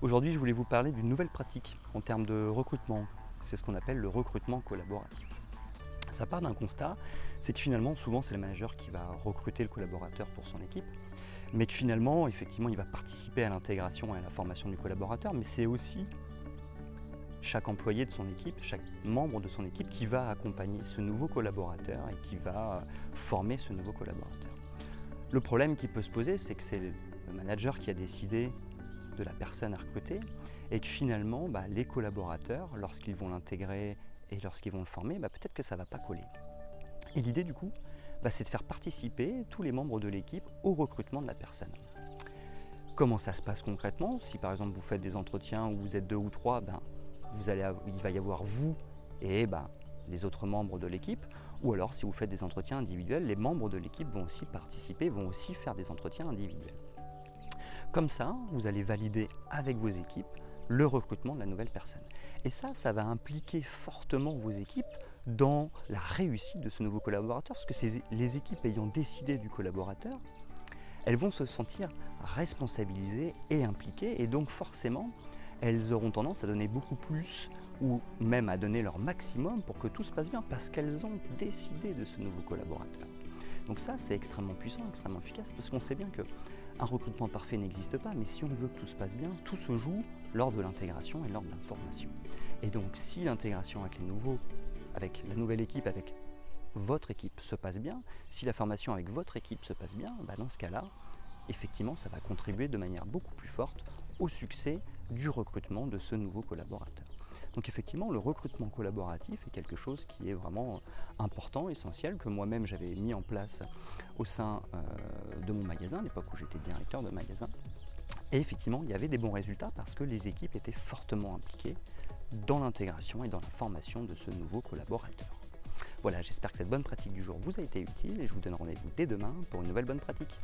Aujourd'hui, je voulais vous parler d'une nouvelle pratique en termes de recrutement. C'est ce qu'on appelle le recrutement collaboratif. Ça part d'un constat, c'est que finalement, souvent, c'est le manager qui va recruter le collaborateur pour son équipe, mais que finalement, effectivement, il va participer à l'intégration et à la formation du collaborateur, mais c'est aussi chaque employé de son équipe, chaque membre de son équipe qui va accompagner ce nouveau collaborateur et qui va former ce nouveau collaborateur. Le problème qui peut se poser, c'est que c'est le manager qui a décidé de la personne à recruter et que finalement les collaborateurs, lorsqu'ils vont l'intégrer et lorsqu'ils vont le former, peut-être que ça ne va pas coller. Et l'idée du coup, c'est de faire participer tous les membres de l'équipe au recrutement de la personne. Comment ça se passe concrètement? Si par exemple vous faites des entretiens où vous êtes 2 ou 3, il va y avoir vous et les autres membres de l'équipe, ou alors si vous faites des entretiens individuels, les membres de l'équipe vont aussi participer, vont aussi faire des entretiens individuels. Comme ça, vous allez valider avec vos équipes le recrutement de la nouvelle personne. Et ça va impliquer fortement vos équipes dans la réussite de ce nouveau collaborateur, parce que les équipes ayant décidé du collaborateur, elles vont se sentir responsabilisées et impliquées, et donc forcément, elles auront tendance à donner beaucoup plus, ou même à donner leur maximum pour que tout se passe bien, parce qu'elles ont décidé de ce nouveau collaborateur. Donc ça, c'est extrêmement puissant, extrêmement efficace, parce qu'on sait bien qu'un recrutement parfait n'existe pas, mais si on veut que tout se passe bien, tout se joue lors de l'intégration et lors de la formation. Et donc, si l'intégration avec la nouvelle équipe, avec votre équipe se passe bien, si la formation avec votre équipe se passe bien, dans ce cas-là, effectivement, ça va contribuer de manière beaucoup plus forte au succès du recrutement de ce nouveau collaborateur. Donc effectivement, le recrutement collaboratif est quelque chose qui est vraiment important, essentiel, que moi-même j'avais mis en place au sein de mon magasin, à l'époque où j'étais directeur de magasin. Et effectivement, il y avait des bons résultats parce que les équipes étaient fortement impliquées dans l'intégration et dans la formation de ce nouveau collaborateur. Voilà, j'espère que cette bonne pratique du jour vous a été utile et je vous donne rendez-vous dès demain pour une nouvelle bonne pratique.